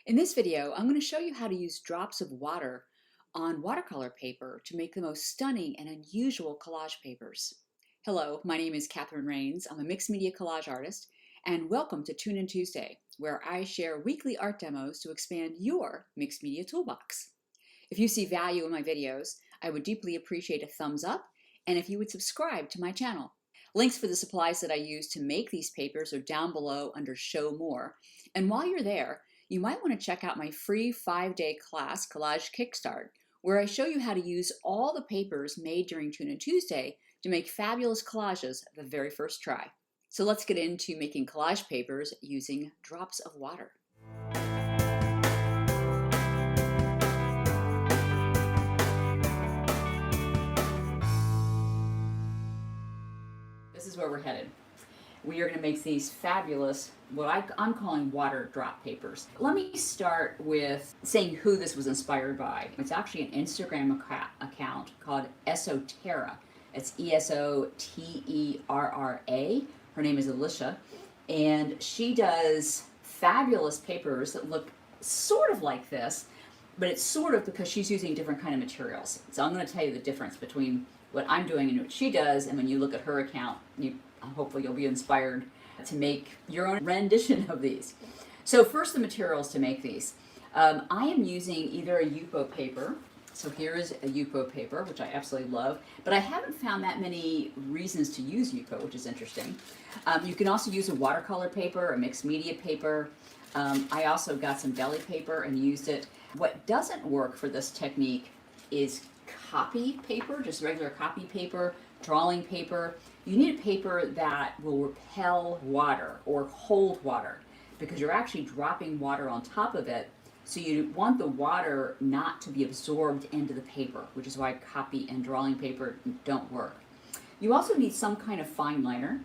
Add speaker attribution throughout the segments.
Speaker 1: In this video, I'm going to show you how to use drops of water on watercolor paper to make the most stunning and unusual collage papers. Hello, my name is Catherine Rains. I'm a mixed media collage artist, and welcome to Tune In Tuesday, where I share weekly art demos to expand your mixed media toolbox. If you see value in my videos, I would deeply appreciate a thumbs up, and if you would subscribe to my channel. Links for the supplies that I use to make these papers are down below under Show More. And while you're there, you might want to check out my free 5-day class, Collage Kickstart, where I show you how to use all the papers made during Tune In Tuesday to make fabulous collages the very first try. So let's get into making collage papers using drops of water. This is where we're headed. We are going to make these fabulous, what I'm calling water drop papers. Let me start with saying who this was inspired by. It's actually an Instagram account called Esoterra. It's Esoterra. Her name is Alicia, and she does fabulous papers that look sort of like this, but it's sort of because she's using different kind of materials. So I'm going to tell you the difference between what I'm doing and what she does, and when you look at her account, hopefully you'll be inspired to make your own rendition of these. So first, the materials to make these. I am using either a Yupo paper. So here is a Yupo paper, which I absolutely love, but I haven't found that many reasons to use Yupo, which is interesting. You can also use a watercolor paper, a mixed media paper. I also got some deli paper and used it. What doesn't work for this technique is copy paper, just regular copy paper, drawing paper. You need a paper that will repel water or hold water because you're actually dropping water on top of it. So you want the water not to be absorbed into the paper, which is why copy and drawing paper don't work. You also need some kind of fine liner.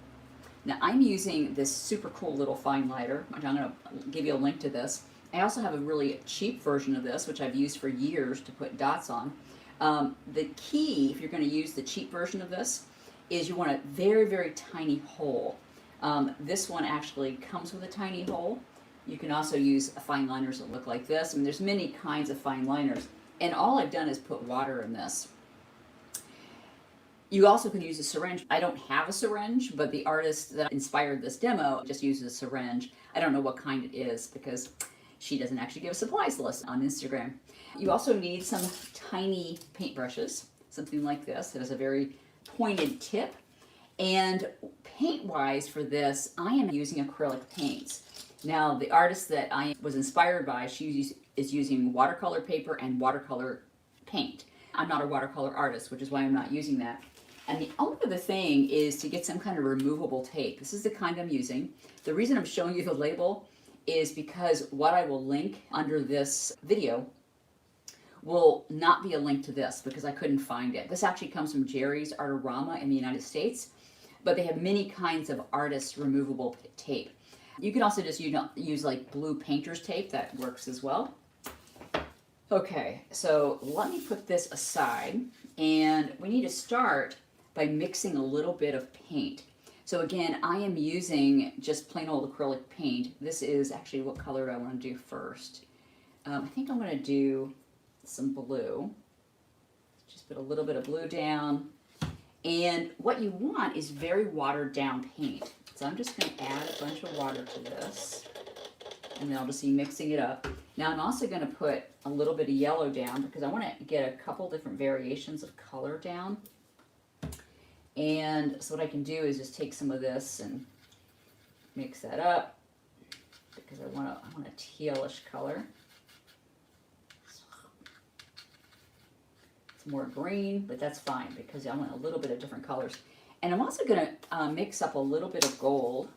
Speaker 1: Now I'm using this super cool little fine liner. I'm going to give you a link to this. I also have a really cheap version of this, which I've used for years to put dots on. The key, if you're going to use the cheap version of this, is you want a very, very tiny hole. This one actually comes with a tiny hole. You can also use fine liners that look like this. I mean, there's many kinds of fine liners, and all I've done is put water in this. You also can use a syringe. I don't have a syringe, but the artist that inspired this demo just uses a syringe. I don't know what kind it is because she doesn't actually give a supplies list on Instagram. You also need some tiny paintbrushes, something like this that has a very pointed tip. And paint-wise for this, I am using acrylic paints. Now, the artist that I was inspired by, she is using watercolor paper and watercolor paint. I'm not a watercolor artist, which is why I'm not using that. And the only other thing is to get some kind of removable tape. This is the kind I'm using. The reason I'm showing you the label is because what I will link under this video will not be a link to this because I couldn't find it. This actually comes from Jerry's Artorama in the United States, but they have many kinds of artist removable tape. You can also just use like blue painter's tape, that works as well. Okay, so let me put this aside, and we need to start by mixing a little bit of paint. So again, I am using just plain old acrylic paint. This is actually what color I want to do first. I think I'm going to do some blue. Just put a little bit of blue down. And what you want is very watered down paint. So I'm just going to add a bunch of water to this. And then I'll just be mixing it up. Now I'm also going to put a little bit of yellow down because I want to get a couple different variations of color down. And so what I can do is just take some of this and mix that up because I want a tealish color. It's more green, but that's fine because I want a little bit of different colors. And I'm also going to mix up a little bit of gold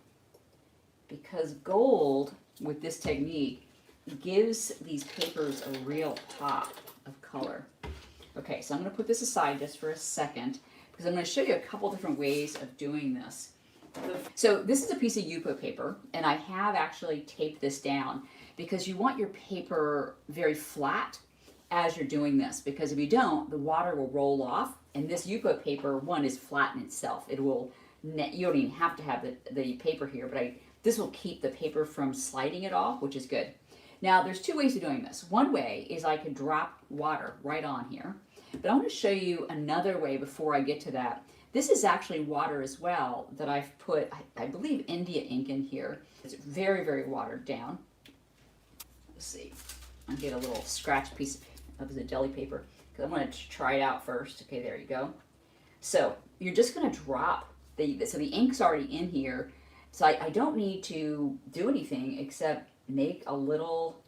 Speaker 1: because gold with this technique gives these papers a real pop of color. Okay, so I'm going to put this aside just for a second because I'm going to show you a couple different ways of doing this. So this is a piece of Yupo paper, and I have actually taped this down because you want your paper very flat as you're doing this, because if you don't, the water will roll off, and this Yupo paper, one, is flat in itself. It will, you don't even have to have the paper here, but this will keep the paper from sliding at all, which is good. Now, there's two ways of doing this. One way is I could drop water right on here, but I want to show you another way before I get to that. This is actually water as well that I've put, I believe, India ink in here. It's very, very watered down. Let's see. I'll get a little scratch piece of the deli paper because I want to try it out first. Okay, there you go. So you're just going to drop so the ink's already in here. So I don't need to do anything except make a little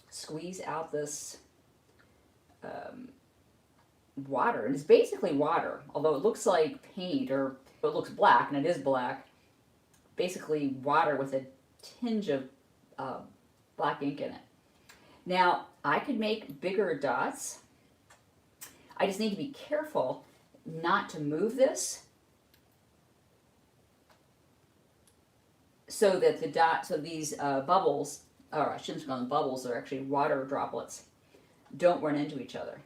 Speaker 1: squeeze out this water. And it's basically water, although it looks like paint, or it looks black, and it is black. Basically water with a tinge of black ink in it. Now, I could make bigger dots. I just need to be careful not to move this so that these bubbles, or I shouldn't call them bubbles, they're actually water droplets, don't run into each other.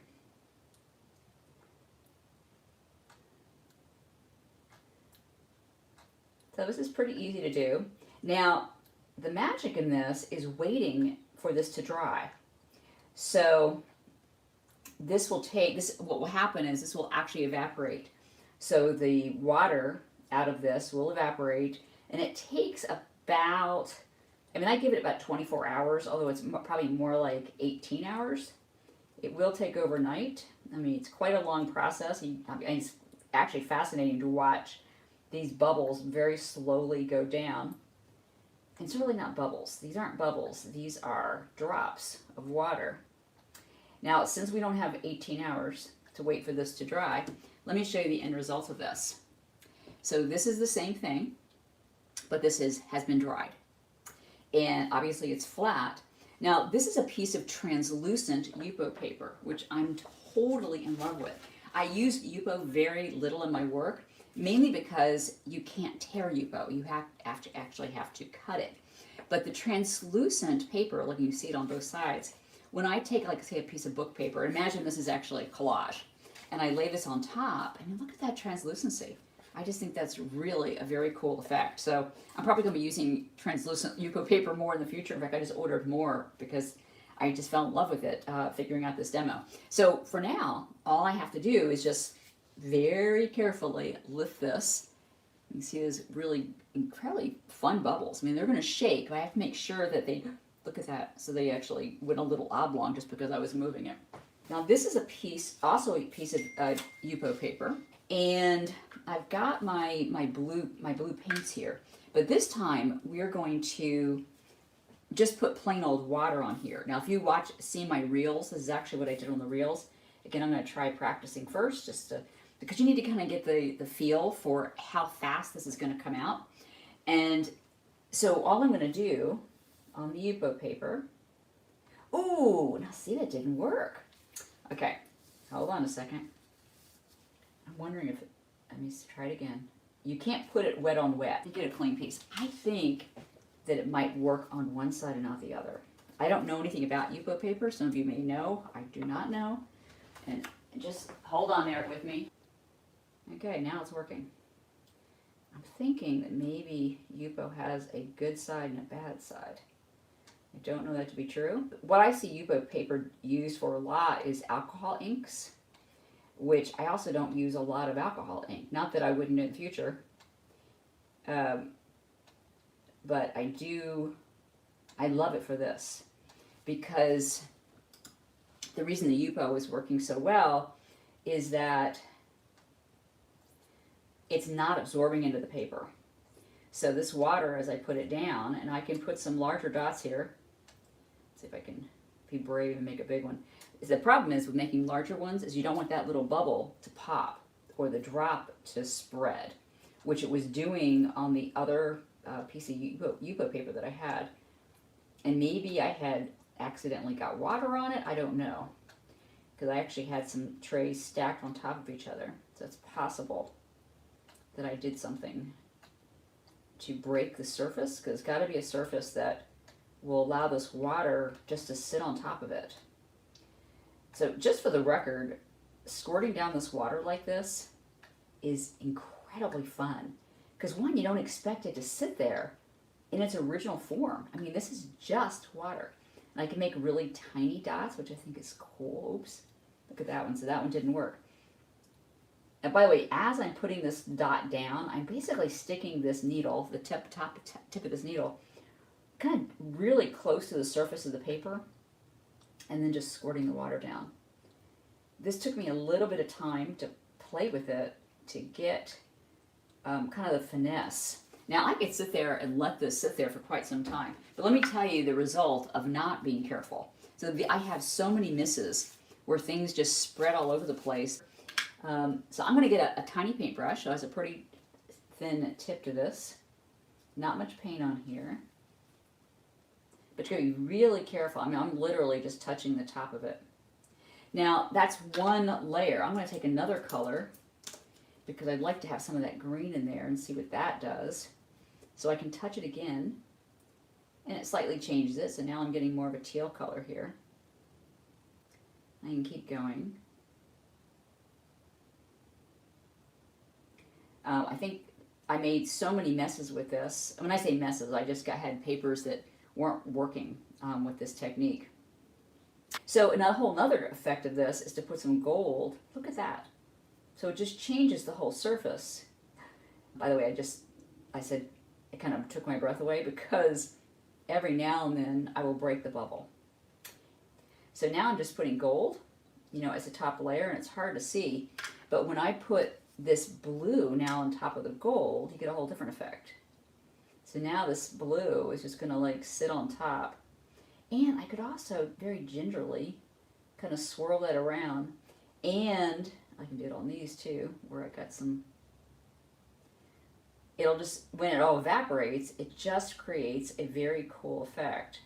Speaker 1: So this is pretty easy to do. Now, the magic in this is waiting for this to dry. So what will happen is this will actually evaporate. So the water out of this will evaporate, and it takes about, I give it about 24 hours, although it's probably more like 18 hours. It will take overnight. It's quite a long process. It's actually fascinating to watch these bubbles very slowly go down. It's really not bubbles. These aren't bubbles. These are drops of water. Now, since we don't have 18 hours to wait for this to dry, let me show you the end result of this. So this is the same thing, but this has been dried. And obviously it's flat. Now, this is a piece of translucent Yupo paper, which I'm totally in love with. I use Yupo very little in my work, mainly because you can't tear Yupo. You have to cut it. But the translucent paper, like you see it on both sides, when I take, like, say, a piece of book paper, imagine this is actually a collage, and I lay this on top, and look at that translucency. I just think that's really a very cool effect. So I'm probably going to be using translucent Yupo paper more in the future. In fact, I just ordered more because I just fell in love with it, figuring out this demo. So for now, all I have to do is just very carefully lift this. You can see those really incredibly fun bubbles. They're going to shake, but I have to make sure that they, look at that, so they actually went a little oblong just because I was moving it. Now this is also a piece of Yupo paper, and I've got my blue paints here. But this time we're going to just put plain old water on here. Now if you see my reels, this is actually what I did on the reels. Again, I'm going to try practicing first, because you need to kind of get the feel for how fast this is going to come out. And so all I'm going to do on the Yupo paper, ooh, now see, that didn't work. Okay, hold on a second. I'm wondering if, let me try it again. You can't put it wet on wet. You get a clean piece. I think that it might work on one side and not the other. I don't know anything about Yupo paper. Some of you may know. I do not know. And just hold on there with me. Okay, now it's working. I'm thinking that maybe Yupo has a good side and a bad side. I don't know that to be true. What I see Yupo paper used for a lot is alcohol inks, which I also don't use a lot of alcohol ink. Not that I wouldn't in the future. But I love it for this, because the reason the Yupo is working so well is that it's not absorbing into the paper. So this water, as I put it down, and I can put some larger dots here. Let's see if I can be brave and make a big one. The problem is with making larger ones is you don't want that little bubble to pop or the drop to spread, which it was doing on the other piece of Yupo paper that I had. And maybe I had accidentally got water on it. I don't know, because I actually had some trays stacked on top of each other. So it's possible that I did something to break the surface, because it's got to be a surface that will allow this water just to sit on top of it. So just for the record, squirting down this water like this is incredibly fun, because one, you don't expect it to sit there in its original form. This is just water. And I can make really tiny dots, which I think is cool. Oops, look at that one. So that one didn't work. And by the way, as I'm putting this dot down, I'm basically sticking this needle, the tip of this needle, kind of really close to the surface of the paper, and then just squirting the water down. This took me a little bit of time to play with it to get kind of the finesse. Now I could sit there and let this sit there for quite some time, but let me tell you the result of not being careful. So I have so many misses where things just spread all over the place. So I'm going to get a tiny paintbrush. It has a pretty thin tip to this. Not much paint on here. But you're going to be really careful. I mean, I'm literally just touching the top of it. Now, that's one layer. I'm going to take another color because I'd like to have some of that green in there and see what that does. So I can touch it again, and it slightly changes it. So now I'm getting more of a teal color here. I can keep going. I think I made so many messes with this. When I say messes, I just had papers that weren't working with this technique. So a whole other effect of this is to put some gold. Look at that. So it just changes the whole surface. By the way, I said it kind of took my breath away because every now and then I will break the bubble. So now I'm just putting gold, as a top layer, and it's hard to see. But when I put this blue now on top of the gold, you get a whole different effect. So now this blue is just going to like sit on top. And I could also very gingerly kind of swirl that around. And I can do it on these too, where I got some. It'll just, when it all evaporates, it just creates a very cool effect.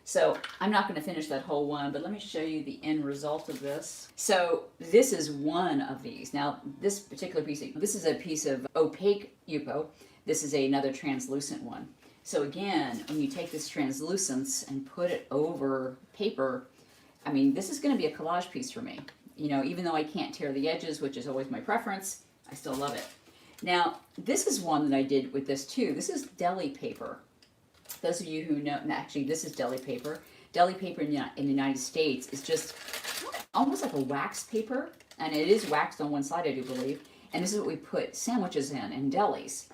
Speaker 1: So I'm not going to finish that whole one, but let me show you the end result of this. So this is one of these. Now this particular piece, this is a piece of opaque Yupo. This is another translucent one. So again, when you take this translucence and put it over paper, I mean, this is going to be a collage piece for me. Even though I can't tear the edges, which is always my preference, I still love it. Now, this is one that I did with this too. This is deli paper. Those of you who know, actually this is deli paper. Deli paper in the United States is just almost like a wax paper, and it is waxed on one side, I do believe. And this is what we put sandwiches in delis.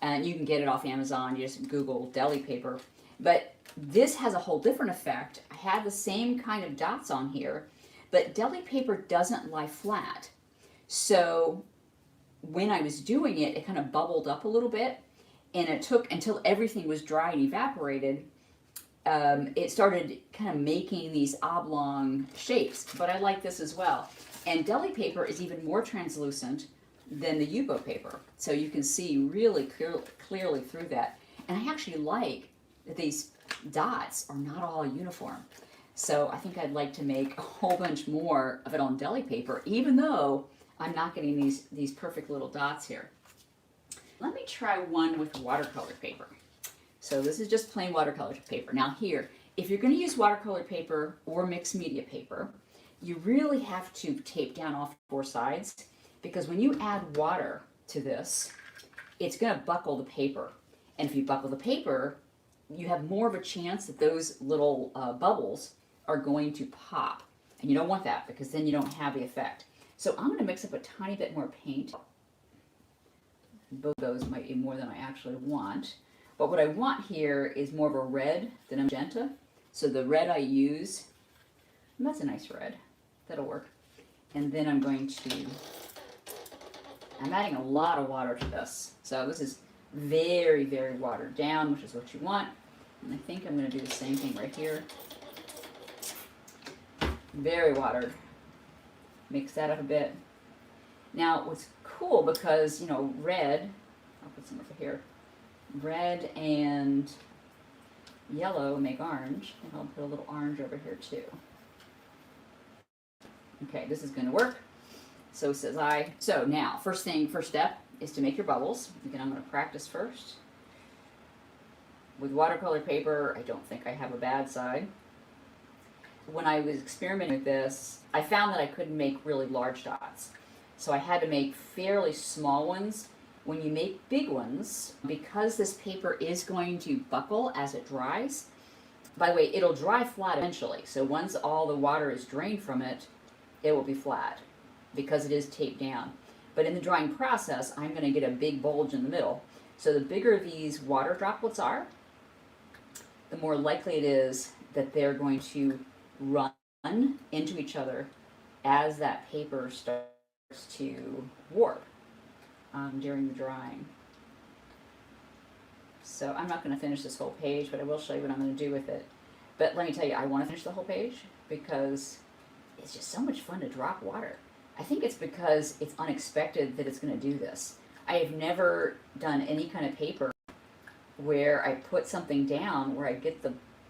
Speaker 1: And you can get it off Amazon. You just Google deli paper. But this has a whole different effect. I had the same kind of dots on here, but deli paper doesn't lie flat. So when I was doing it, it kind of bubbled up a little bit. And it took until everything was dry and evaporated, it started kind of making these oblong shapes. But I like this as well. And deli paper is even more translucent than the Yupo paper. So you can see really clearly through that. And I actually like that these dots are not all uniform. So I think I'd like to make a whole bunch more of it on deli paper, even though I'm not getting these perfect little dots here. Let me try one with watercolor paper. So this is just plain watercolor paper. Now here, if you're going to use watercolor paper or mixed media paper, you really have to tape down all four sides, because when you add water to this, it's going to buckle the paper. And if you buckle the paper, you have more of a chance that those little bubbles are going to pop. And you don't want that, because then you don't have the effect. So I'm going to mix up a tiny bit more paint. Both of those might be more than I actually want. But what I want here is more of a red than a magenta. So the red I use, that's a nice red. That'll work. And then I'm adding a lot of water to this. So this is very, very watered down, which is what you want. And I think I'm going to do the same thing right here. Very watered. Mix that up a bit. Now, what's cool, because, red, I'll put some over here, red and yellow make orange, and I'll put a little orange over here too. Okay, this is going to work. So says I. So now, first step is to make your bubbles. Again, I'm going to practice first. With watercolor paper, I don't think I have a bad side. When I was experimenting with this, I found that I couldn't make really large dots. So I had to make fairly small ones when you make big ones, because this paper is going to buckle as it dries, by the way, it'll dry flat eventually. So once all the water is drained from it, it will be flat because it is taped down. But in the drying process, I'm going to get a big bulge in the middle. So the bigger these water droplets are, the more likely it is that they're going to run into each other as that paper starts to warp during the drying. So I'm not going to finish this whole page, but I will show you what I'm going to do with it. But let me tell you, I want to finish the whole page because it's just so much fun to drop water. I think it's because it's unexpected that it's going to do this. I have never done any kind of paper where I put something down where I get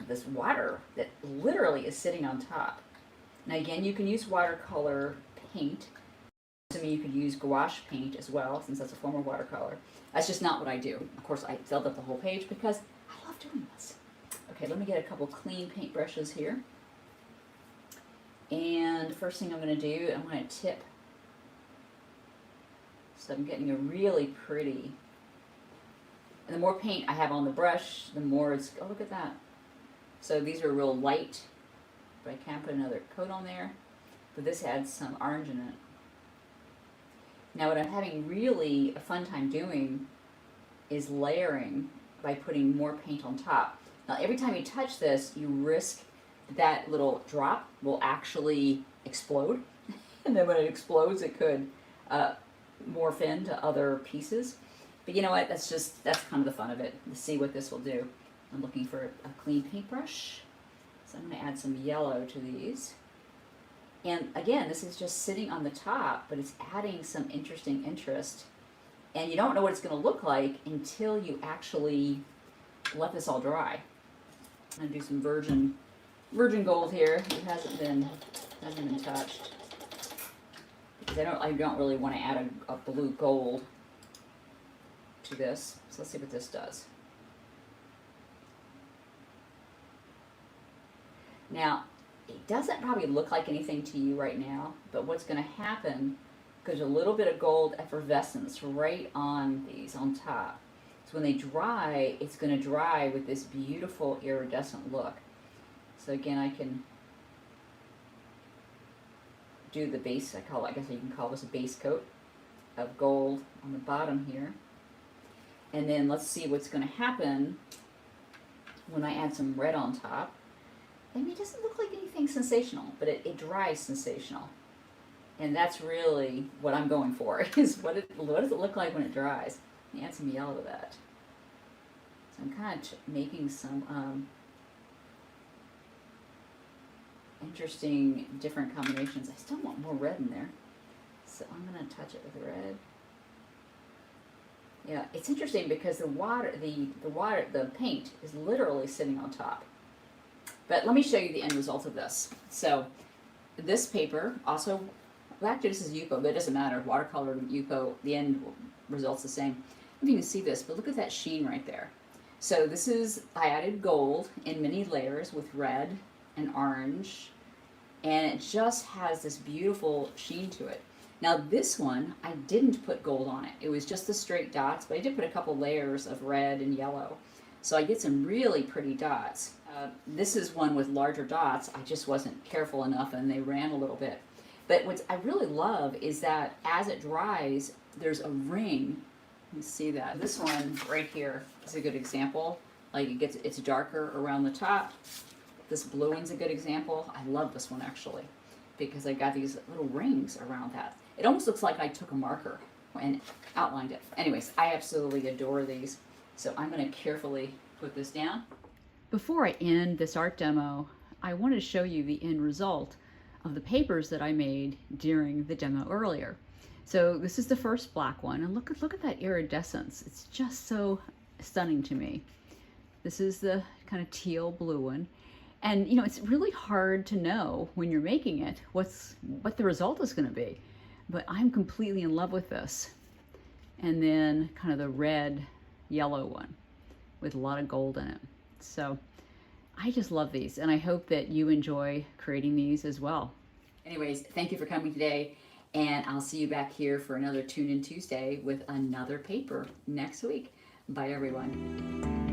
Speaker 1: this water that literally is sitting on top. Now again, you can use watercolor paint. To me, you could use gouache paint as well, since that's a form of watercolor. That's just not what I do. Of course, I filled up the whole page because I love doing this. Okay, let me get a couple clean paint brushes here. And the first thing I'm going to do, I'm going to tip. So I'm getting a really pretty. And the more paint I have on the brush, the more it's, oh, look at that. So these are real light, but I can put another coat on there. But this adds some orange in it. Now what I'm having really a fun time doing is layering by putting more paint on top. Now every time you touch this, you risk that little drop will actually explode. And then when it explodes, it could morph into other pieces. But you know what, that's kind of the fun of it, to see what this will do. I'm looking for a clean paintbrush. So I'm going to add some yellow to these. And again, this is just sitting on the top, but it's adding some interesting interest. And you don't know what it's going to look like until you actually let this all dry. I'm going to do some virgin gold here. It hasn't been touched. Because I don't really want to add a blue gold to this. So let's see what this does. Now, it doesn't probably look like anything to you right now, but what's going to happen, there's a little bit of gold effervescence right on these on top. So when they dry, it's going to dry with this beautiful iridescent look. So again, I can do the base, I guess you can call this a base coat of gold on the bottom here. And then let's see what's going to happen when I add some red on top. I mean, it doesn't look like anything sensational, but it dries sensational. And that's really what I'm going for, is what does it look like when it dries? Let me add some yellow to that. So I'm kind of making some interesting different combinations. I still want more red in there. So I'm going to touch it with red. Yeah, it's interesting because the paint is literally sitting on top. But let me show you the end result of this. So this paper also, well, actually this is Yupo, but it doesn't matter. Watercolor, Yupo, the end result's the same. I don't know if you can see this, but look at that sheen right there. So this is, I added gold in many layers with red and orange, and it just has this beautiful sheen to it. Now this one, I didn't put gold on it. It was just the straight dots, but I did put a couple layers of red and yellow. So I get some really pretty dots. This is one with larger dots. I just wasn't careful enough and they ran a little bit. But what I really love is that as it dries, there's a ring. You see that. This one right here is a good example. Like it's darker around the top. This blue one's a good example. I love this one actually because I got these little rings around that. It almost looks like I took a marker and outlined it. Anyways, I absolutely adore these. So I'm going to carefully put this down. Before I end this art demo, I wanted to show you the end result of the papers that I made during the demo earlier. So this is the first black one, and look at that iridescence. It's just so stunning to me. This is the kind of teal blue one. And you know, it's really hard to know when you're making it what the result is going to be. But I'm completely in love with this. And then kind of the red yellow one with a lot of gold in it. So I just love these, and I hope that you enjoy creating these as well. Anyways, thank you for coming today. And I'll see you back here for another Tune In Tuesday with another paper next week. Bye, everyone.